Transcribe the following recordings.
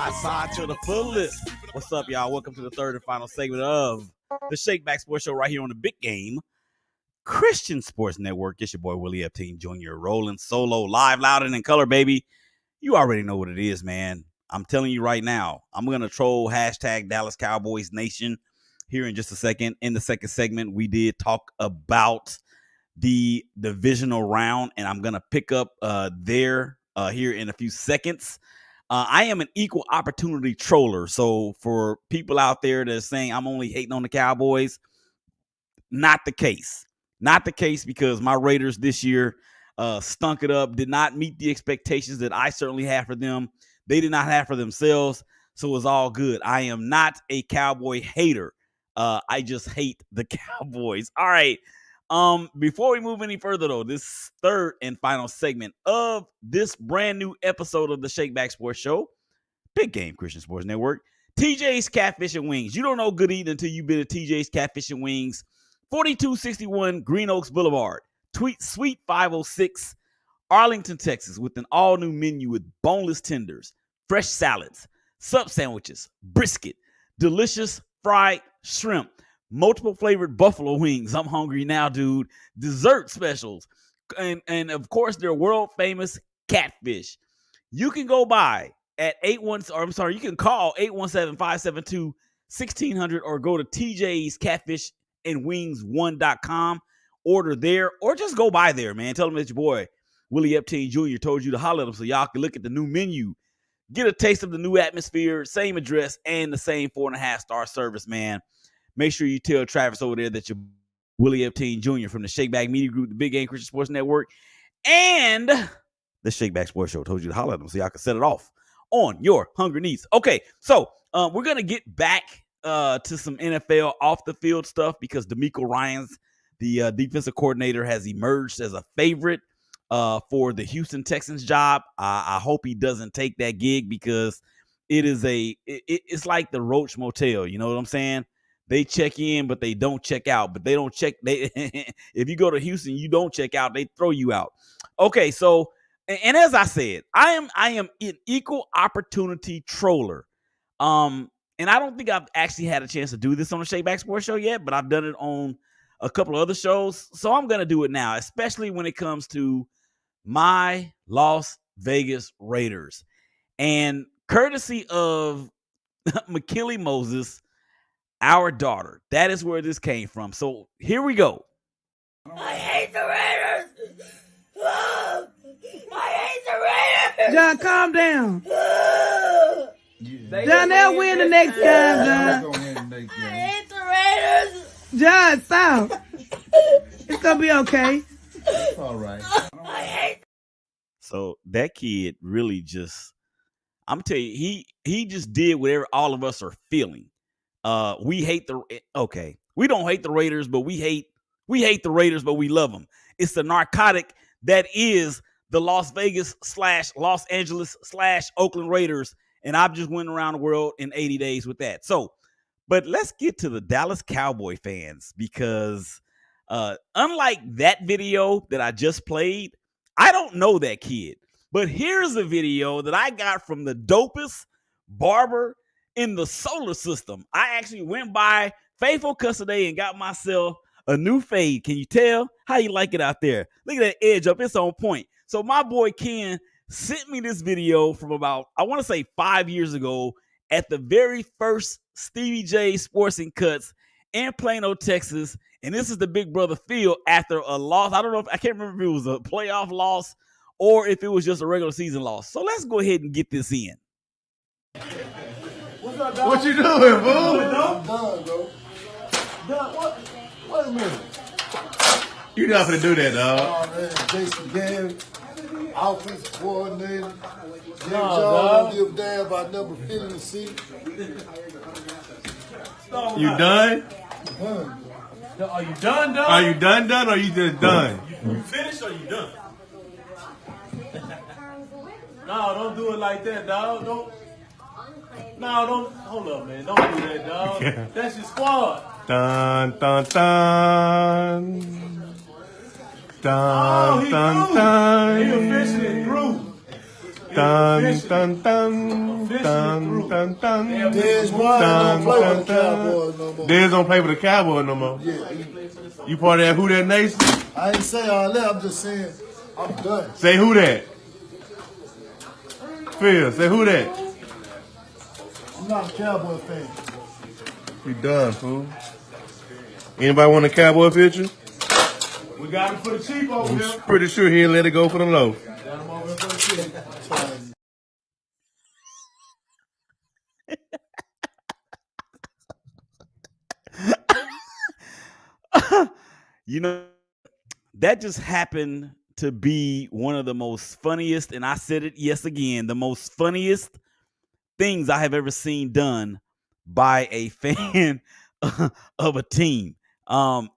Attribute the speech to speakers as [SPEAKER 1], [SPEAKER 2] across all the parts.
[SPEAKER 1] side to the fullest. What's up, y'all? Welcome to the third and final segment of the ShakeBack Sports Show right here on the Big Game Christian Sports Network. It's your boy, Willie Epstein Jr., rolling solo, live, loud, and in color, baby. You already know what it is, man. I'm telling you right now, I'm going to troll hashtag Dallas Cowboys Nation here in just a second. In the second segment, we did talk about the divisional round, and I'm going to pick up there here in a few seconds. I am an equal opportunity troller. So for people out there that are saying I'm only hating on the Cowboys, not the case. Not the case, because my Raiders this year stunk it up, did not meet the expectations that I certainly had for them. They did not have for themselves, so it's all good. I am not a Cowboy hater. I just hate the Cowboys. All right. Before we move any further, though, this third and final segment of this brand new episode of the ShakeBack Sports Show, Big Game Christian Sports Network, TJ's Catfish and Wings. You don't know good eating until you've been at TJ's Catfish and Wings, 4261 Green Oaks Boulevard, Suite 506, Arlington, Texas, with an all-new menu with boneless tenders, fresh salads, sub sandwiches, brisket, delicious fried shrimp, multiple flavored buffalo wings. I'm hungry now, dude. Dessert specials. And of course, their world famous catfish. You can go by at you can call 817-572-1600 or go to TJ's Catfish and Wings1.com. Order there or just go by there, man. Tell them that your boy, Willie Epstein Jr., told you to holler at them so y'all can look at the new menu, get a taste of the new atmosphere, same address, and the same 4.5-star service, man. Make sure you tell Travis over there that you're Willie Epstein Jr. from the ShakeBack Media Group, the Big Game Christian Sports Network, and the ShakeBack Sports Show told you to holler at them so y'all can set it off on your hunger needs. Okay, so we're going to get back to some NFL off-the-field stuff because DeMeco Ryans, the defensive coordinator, has emerged as a favorite for the Houston Texans job. I hope he doesn't take that gig because it's like the Roach Motel. You know what I'm saying? They check in, but they don't check out. But they don't check. If you go to Houston, you don't check out. They throw you out. Okay, so and as I said, I am an equal opportunity troller. And I don't think I've actually had a chance to do this on the ShakeBack Sports Show yet, but I've done it on a couple of other shows. So I'm going to do it now, especially when it comes to my Las Vegas Raiders. And courtesy of McKillie Moses, our daughter, that is where this came from. So here we go.
[SPEAKER 2] I hate the Raiders. I hate the Raiders.
[SPEAKER 3] John, calm down. John, they'll win the next time, John.
[SPEAKER 2] I hate the Raiders.
[SPEAKER 3] John, stop. It's going to be okay.
[SPEAKER 4] It's all right.
[SPEAKER 2] I hate.
[SPEAKER 1] So that kid really just, I'm telling you, he just did whatever all of us are feeling. We don't hate the Raiders, but we hate the Raiders, but we love them. It's the narcotic that is the Las Vegas / Los Angeles / Oakland Raiders. And I've just went around the world in 80 days with that. So, but let's get to the Dallas Cowboy fans, because unlike that video that I just played, I don't know that kid. But here's a video that I got from the dopest barber in the solar system. I actually went by Faithful Custody and got myself a new fade. Can you tell? How you like it out there? Look at that edge up. It's on point. So my boy Ken sent me this video from about, I want to say 5 years ago, at the very first Stevie J Sports and Cuts in Plano, Texas. And this is the big brother feel after a loss. I can't remember if it was a playoff loss or if it was just a regular season loss. So let's go ahead and get this in.
[SPEAKER 4] What's up, dog? What you doing, boo?
[SPEAKER 5] I'm done, bro.
[SPEAKER 4] Dog, what? Wait a minute. You not gonna do that, dog.
[SPEAKER 5] Oh, man, Jason Garrett, offensive coordinator. Jim
[SPEAKER 4] No,
[SPEAKER 5] Jones
[SPEAKER 4] dog.
[SPEAKER 5] don't give a damn about number filling the seat.
[SPEAKER 4] You done?
[SPEAKER 6] Are you done, dog?
[SPEAKER 4] Are you done, or you just done?
[SPEAKER 6] You finished or you done? No, don't do it like that, dog. Don't. Hold up, man. Don't do that, dog. That's your squad.
[SPEAKER 4] Dun, dun, dun. Dun,
[SPEAKER 6] He
[SPEAKER 4] dun,
[SPEAKER 6] threw.
[SPEAKER 4] dun.
[SPEAKER 6] He officially threw.
[SPEAKER 4] Dun,
[SPEAKER 6] officially-
[SPEAKER 4] dun, dun,
[SPEAKER 6] officially
[SPEAKER 4] dun,
[SPEAKER 6] through.
[SPEAKER 4] dun, dun.
[SPEAKER 5] Dez Bryant don't play with the Cowboys no more.
[SPEAKER 4] Dez don't play for the Cowboys no more.
[SPEAKER 5] Yeah,
[SPEAKER 4] You part of that Who That Nation?
[SPEAKER 5] I ain't say all that. I'm just saying I'm done.
[SPEAKER 4] Say who that? Phil, say who that?
[SPEAKER 5] I'm not a Cowboy fan.
[SPEAKER 4] We done, fool. Anybody want a Cowboy picture?
[SPEAKER 6] We got him for the cheap over
[SPEAKER 4] I'm
[SPEAKER 6] here.
[SPEAKER 4] pretty sure he'll let it go for the low.
[SPEAKER 6] Got him over here for the cheap.
[SPEAKER 1] You know, that just happened to be one of the most funniest, and I said it yes again, the most funniest things I have ever seen done by a fan of a team. I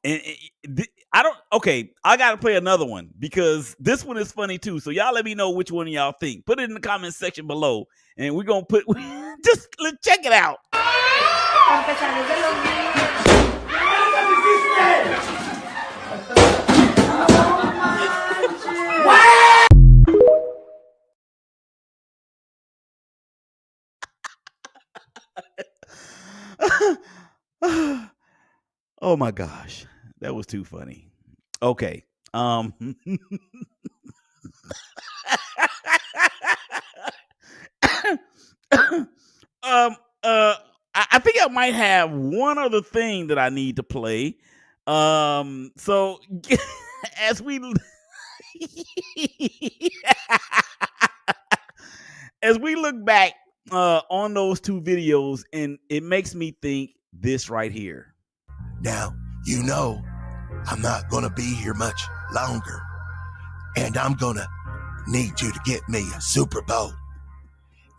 [SPEAKER 1] gotta play another one because this one is funny too. So y'all let me know which one of y'all think. Put it in the comment section below, and we're gonna put let's check it out. Oh my gosh, that was too funny. Okay. I think I might have one other thing that I need to play. So as we as we look back on those two videos, and it makes me think this right here.
[SPEAKER 7] Now, you know, I'm not going to be here much longer, and I'm going to need you to get me a Super Bowl.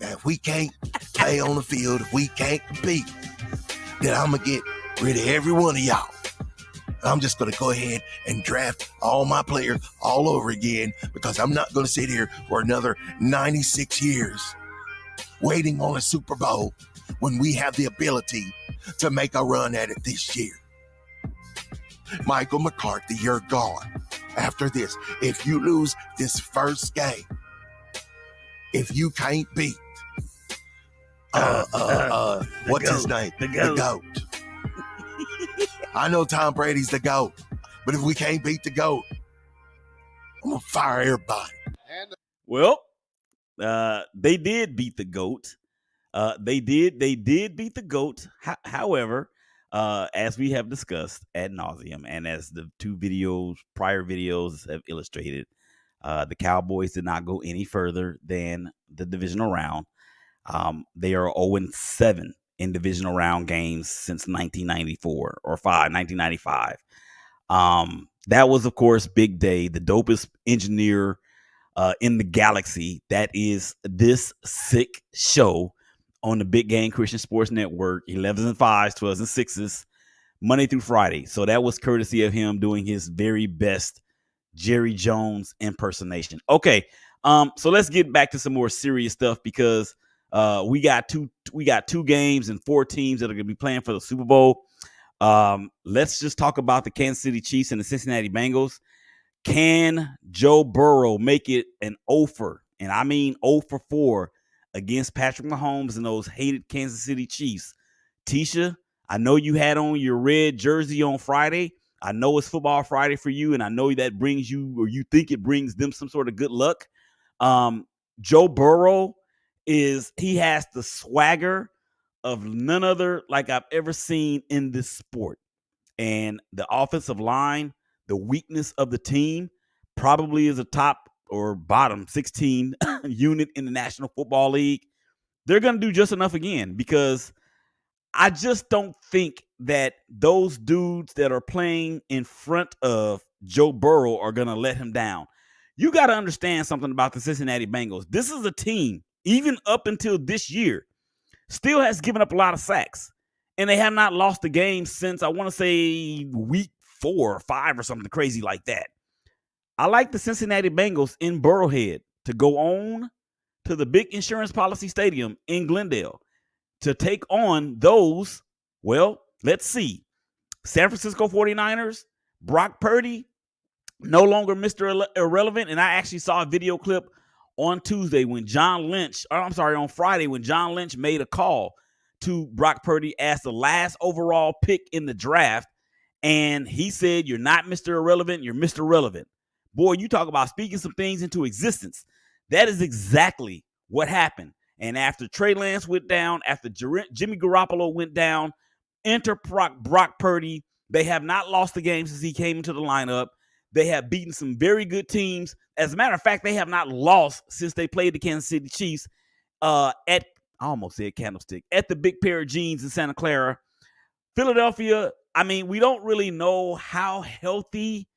[SPEAKER 7] Now, if we can't play on the field, if we can't compete, then I'm going to get rid of every one of y'all. I'm just going to go ahead and draft all my players all over again because I'm not going to sit here for another 96 years waiting on a Super Bowl when we have the ability to make a run at it this year. Michael McCarthy, you're gone. After this, if you lose this first game, if you can't beat, what's his name?
[SPEAKER 1] The
[SPEAKER 7] GOAT. I know Tom Brady's the GOAT, but if we can't beat the GOAT, I'm gonna fire everybody.
[SPEAKER 1] Well, they did beat the GOAT. They did beat the GOAT. However, as we have discussed ad nauseum, and as the prior videos have illustrated, the Cowboys did not go any further than the divisional round. They are 0-7 in divisional round games since 1995. That was, of course, Big Day, the dopest engineer in the galaxy. That is this sick show on the Big Game Christian Sports Network, 11s and 5s, 12s and 6s, Monday through Friday. So that was courtesy of him doing his very best Jerry Jones impersonation. Okay, so let's get back to some more serious stuff because we got two games and 4 teams that are going to be playing for the Super Bowl. Let's just talk about the Kansas City Chiefs and the Cincinnati Bengals. Can Joe Burrow make it an 0-for, and I mean 0-for-4 against Patrick Mahomes and those hated Kansas City Chiefs? Tisha, I know you had on your red jersey on Friday. I know it's Football Friday for you, and I know that brings you, or you think it brings them, some sort of good luck. Joe Burrow he has the swagger of none other like I've ever seen in this sport. And the offensive line, the weakness of the team, probably is a top or bottom 16 unit in the National Football League. They're going to do just enough again because I just don't think that those dudes that are playing in front of Joe Burrow are going to let him down. You got to understand something about the Cincinnati Bengals. This is a team, even up until this year, still has given up a lot of sacks. And they have not lost a game since, I want to say, week 4 or 5 or something crazy like that. I like the Cincinnati Bengals in Burrowhead to go on to the big insurance policy stadium in Glendale to take on those, well, let's see, San Francisco 49ers, Brock Purdy, no longer Mr. Irrelevant. And I actually saw a video clip on Tuesday when on Friday when John Lynch made a call to Brock Purdy as the last overall pick in the draft. And he said, "You're not Mr. Irrelevant, you're Mr. Relevant." Boy, you talk about speaking some things into existence. That is exactly what happened. And after Trey Lance went down, after Jimmy Garoppolo went down, enter Brock Purdy. They have not lost the game since he came into the lineup. They have beaten some very good teams. As a matter of fact, they have not lost since they played the Kansas City Chiefs I almost said Candlestick, at the Big Pair of Jeans in Santa Clara. Philadelphia, I mean, we don't really know how healthy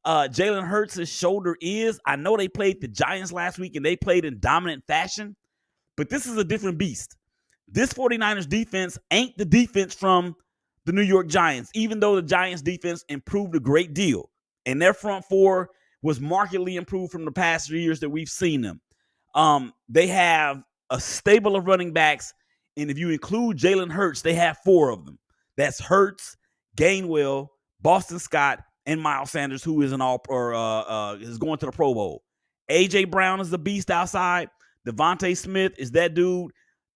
[SPEAKER 1] Jalen Hurts' shoulder is. I know they played the Giants last week and they played in dominant fashion, but this is a different beast. This 49ers defense ain't the defense from the New York Giants, even though the Giants defense improved a great deal. And their front four was markedly improved from the past 3 years that we've seen them. They have a stable of running backs, and if you include Jalen Hurts, they have 4 of them. That's Hurts, Gainwell, Boston Scott, and Miles Sanders, who is is going to the Pro Bowl. A.J. Brown is the beast outside. Devontae Smith is that dude.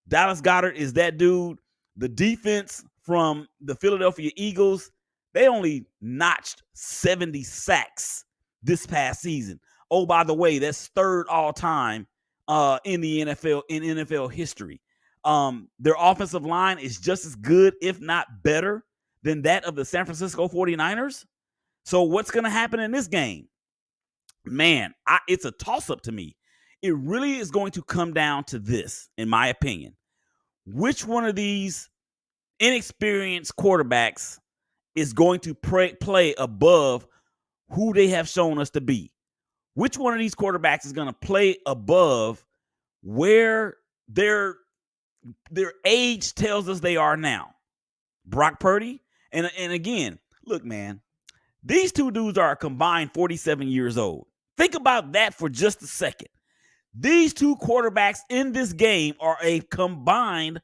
[SPEAKER 1] Dallas Goedert is that dude. The defense from the Philadelphia Eagles, they only notched 70 sacks this past season. Oh, by the way, that's 3rd all time in the NFL, in NFL history. Their offensive line is just as good, if not better, than that of the San Francisco 49ers. So what's going to happen in this game? Man, it's a toss-up to me. It really is going to come down to this, in my opinion. Which one of these inexperienced quarterbacks is going to play above who they have shown us to be? Which one of these quarterbacks is going to play above where their age tells us they are now? Brock Purdy? And again, look, man, these two dudes are a combined 47 years old. Think about that for just a second. These two quarterbacks in this game are a combined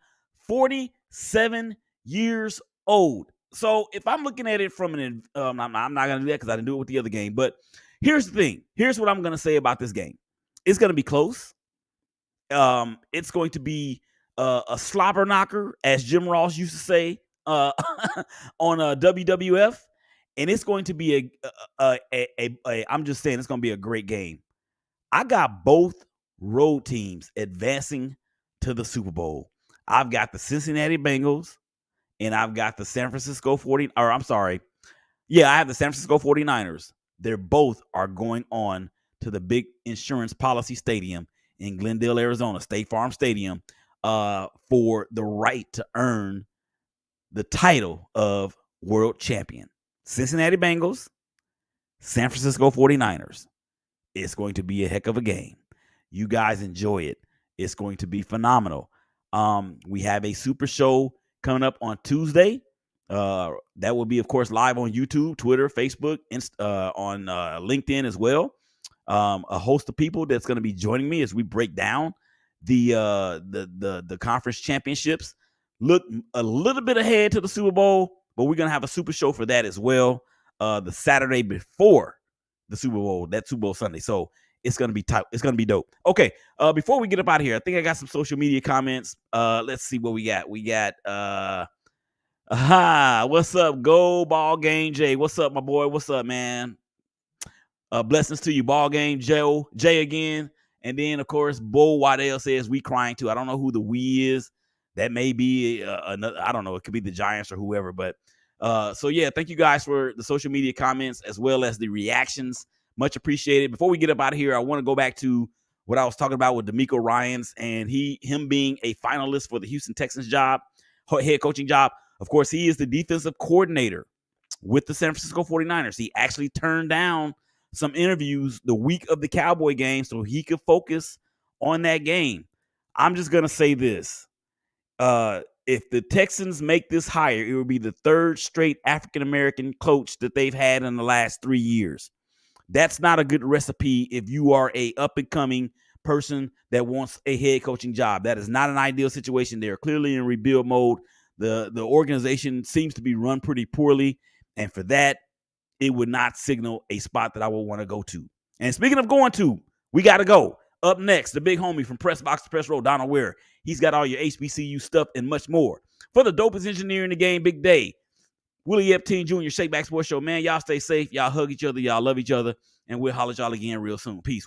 [SPEAKER 1] 47 years old. So if I'm looking at it from I'm not going to do that because I didn't do it with the other game. But here's the thing. Here's what I'm going to say about this game. It's going to be close. It's going to be a slobber knocker, as Jim Ross used to say on WWF. And it's going to be I'm just saying it's going to be a great game. I got both road teams advancing to the Super Bowl. I've got the Cincinnati Bengals and I've got the San Francisco 40. Or I'm sorry. Yeah, I have the San Francisco 49ers. They're both are going on to the big insurance policy stadium in Glendale, Arizona, State Farm Stadium, for the right to earn the title of world champion. Cincinnati Bengals, San Francisco 49ers. It's going to be a heck of a game. You guys enjoy it. It's going to be phenomenal. We have a super show coming up on Tuesday. That will be, of course, live on YouTube, Twitter, Facebook, on LinkedIn as well. A host of people that's going to be joining me as we break down the conference championships. Look a little bit ahead to the Super Bowl, but we're going to have a super show for that as well. The Saturday before the Super Bowl, that Super Bowl Sunday. So it's going to be tight. It's going to be dope. Okay. Before we get up out of here, I think I got some social media comments. Let's see what we got. We got, what's up? Go Ball Game Jay. What's up, my boy? What's up, man? Blessings to you, Ball Game Jay again. And then, of course, Bo Waddell says we crying too. I don't know who the we is. That may be another. I don't know. It could be the Giants or whoever. But so yeah, thank you guys for the social media comments as well as the reactions. Much appreciated. Before we get up out of here, I want to go back to what I was talking about with DeMeco Ryans and him being a finalist for the Houston Texans job, head coaching job. Of course, he is the defensive coordinator with the San Francisco 49ers. He actually turned down some interviews the week of the Cowboy game so he could focus on that game. I'm just going to say this. If the Texans make this hire, it will be the 3rd straight African-American coach that they've had in the last 3 years. That's not a good recipe if you are a up-and-coming person that wants a head coaching job. That is not an ideal situation. They're clearly in rebuild mode. The organization seems to be run pretty poorly, and for that, it would not signal a spot that I would want to go to. And speaking of going to, we got to go. Up next, the big homie from Press Box to Press Row, Donald Ware. He's got all your HBCU stuff and much more. For the dopest engineer in the game, Big Day, Willie Epstein Jr., ShakeBack Sports Show. Man, y'all stay safe. Y'all hug each other. Y'all love each other. And we'll holler at y'all again real soon. Peace.